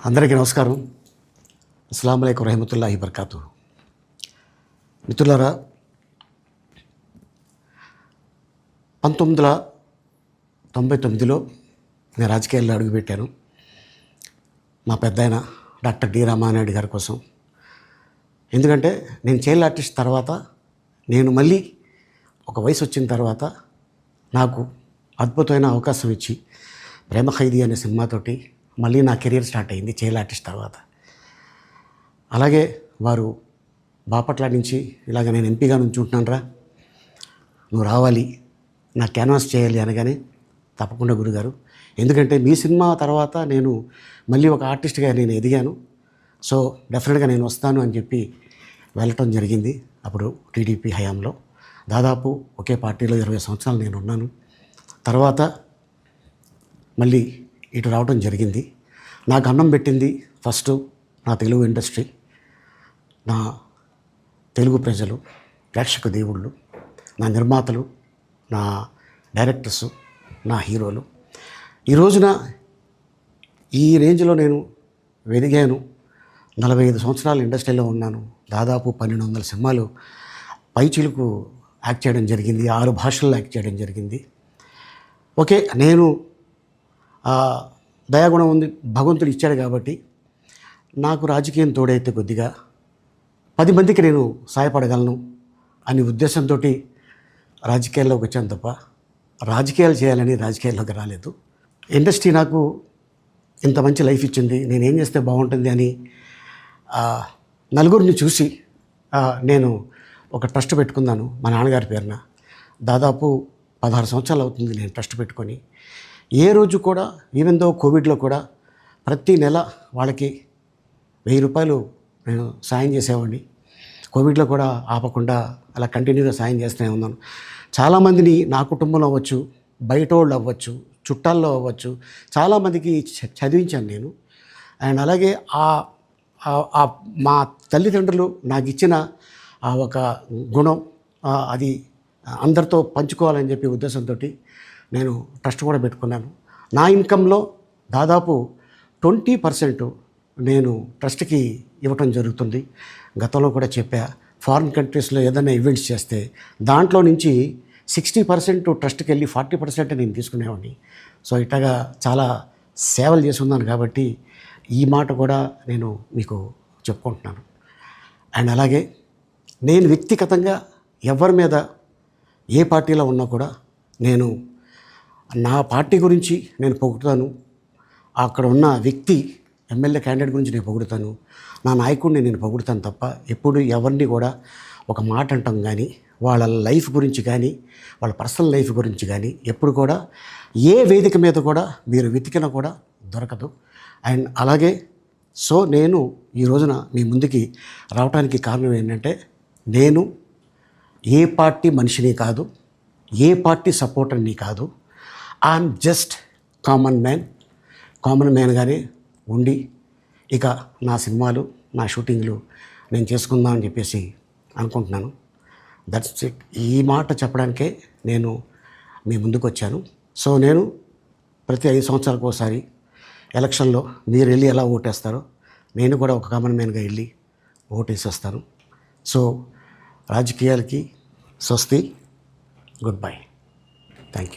అందరికీ నమస్కారం. అస్సలాము అలైకుం రహమతుల్లాహి బర్కాతు. మిత్రులారా, 1999లో నేను రాజకీయాల్లో అడుగుపెట్టాను. మా పెద్దాయన డాక్టర్ డి రామానాయుడు గారి కోసం. ఎందుకంటే నేను చైల్డ్ ఆర్టిస్ట్ తర్వాత నేను మళ్ళీ ఒక వయసు వచ్చిన తర్వాత నాకు అద్భుతమైన అవకాశం ఇచ్చి ప్రేమ ఖైదీ అనే సినిమాతోటి మళ్ళీ నా కెరీర్ స్టార్ట్ అయింది చైల్డ్ ఆర్టిస్ట్ తర్వాత. అలాగే వారు బాపట్ల నుంచి ఇలాగ నేను ఎంపీగా నుంచుంటున్నాను రా, నువ్వు రావాలి, నా క్యాన్వాస్ చేయాలి అనగానే తప్పకుండా గురుగారు, ఎందుకంటే మీ సినిమా తర్వాత నేను మళ్ళీ ఒక ఆర్టిస్ట్గా నేను ఎదిగాను, సో డెఫినెట్గా నేను వస్తాను అని చెప్పి వెళ్ళటం జరిగింది. అప్పుడు టీడీపీ హయాంలో దాదాపు ఒకే పార్టీలో 20 సంవత్సరాలు నేను ఉన్నాను. తర్వాత మళ్ళీ ఇటు రావడం జరిగింది. నాకు అన్నం పెట్టింది ఫస్ట్ నా తెలుగు ఇండస్ట్రీ, నా తెలుగు ప్రజలు, ప్రేక్షక దేవుళ్ళు, నా నిర్మాతలు, నా డైరెక్టర్సు, నా హీరోలు. ఈ రోజున ఈ రేంజ్లో నేను ఎదిగాను. 45 సంవత్సరాలు ఇండస్ట్రీలో ఉన్నాను. దాదాపు 1200 సినిమాలు పైచిలుకు యాక్ట్ చేయడం జరిగింది. 6 భాషల్లో యాక్ట్ చేయడం జరిగింది. ఓకే, నేను దయాగుణం ఉంది, భగవంతుడు ఇచ్చాడు కాబట్టి నాకు రాజకీయం తోడైతే కొద్దిగా 10 మందికి నేను సహాయపడగలను అనే ఉద్దేశంతో రాజకీయాల్లోకి వచ్చాను తప్ప రాజకీయాలు చేయాలని రాజకీయాల్లోకి రాలేదు. ఇండస్ట్రీ నాకు ఇంత మంచి లైఫ్ ఇచ్చింది, నేనేం చేస్తే బాగుంటుంది అని నలుగురిని చూసి నేను ఒక ట్రస్ట్ పెట్టుకున్నాను మా నాన్నగారి పేరున. దాదాపు 16 సంవత్సరాలు అవుతుంది నేను ట్రస్ట్ పెట్టుకొని. ఏ రోజు కూడా, ఈవెన్ దో కోవిడ్లో కూడా ప్రతి నెల వాళ్ళకి 1000 రూపాయలు నేను సాయం చేసేవాడిని. కోవిడ్లో కూడా ఆపకుండా అలా కంటిన్యూగా సాయం చేస్తూనే ఉన్నాను. చాలామందిని నా కుటుంబంలో అవ్వచ్చు, బయట వాళ్ళు అవ్వచ్చు, చుట్టాల్లో అవ్వచ్చు, చాలామందికి చదివించాను నేను. అండ్ అలాగే మా తల్లిదండ్రులు నాకు ఇచ్చిన ఆ ఒక గుణం అది అందరితో పంచుకోవాలని చెప్పి ఉద్దేశంతో నేను ట్రస్ట్ కూడా పెట్టుకున్నాను. నా ఇన్కంలో దాదాపు 20% నేను ట్రస్ట్కి ఇవ్వటం జరుగుతుంది. గతంలో కూడా చెప్పా, ఫారిన్ కంట్రీస్లో ఏదైనా ఈవెంట్స్ చేస్తే దాంట్లో నుంచి 60% ట్రస్ట్కి వెళ్ళి 40% నేను తీసుకునేవాడిని. సో ఇట్లాగా చాలా సేవలు చేసి ఉన్నాను కాబట్టి ఈ మాట కూడా నేను మీకు చెప్పుకుంటున్నాను. అండ్ అలాగే నేను వ్యక్తిగతంగా ఎవరి మీద ఏ పార్టీలో ఉన్నా కూడా నేను నా పార్టీ గురించి నేను పొగుడుతాను, అక్కడ ఉన్న వ్యక్తి ఎమ్మెల్యే క్యాండిడేట్ గురించి నేను పొగుడుతాను, నా నాయకుడిని నేను పొగుడుతాను తప్ప ఎప్పుడు ఎవరిని కూడా ఒక మాట అంటాం కానీ వాళ్ళ లైఫ్ గురించి కానీ వాళ్ళ పర్సనల్ లైఫ్ గురించి కానీ ఎప్పుడు కూడా ఏ వేదిక మీద కూడా మీరు వెతికినా కూడా దొరకదు. అండ్ అలాగే సో నేను ఈ రోజున మీ ముందుకి రావడానికి కారణం ఏంటంటే, నేను ఏ పార్టీ మనిషిని కాదు, ఏ పార్టీ సపోర్టర్ని కాదు, ఐఎమ్ జస్ట్ కామన్ మ్యాన్గానే ఉండి ఇక నా సినిమాలు, నా షూటింగ్లు నేను చేసుకుందామని చెప్పేసి అనుకుంటున్నాను. That's it. ఈ మాట చెప్పడానికే నేను మీ ముందుకు వచ్చాను. సో నేను ప్రతి 5 సంవత్సరాలకు ఒకసారి ఎలక్షన్లో మీరు వెళ్ళి ఎలా ఓటేస్తారో నేను కూడా ఒక కామన్ మ్యాన్గా వెళ్ళి ఓటేసి వస్తాను. సో రాజకీయాలకి స్వస్తి, గుడ్ బై, థ్యాంక్ యూ.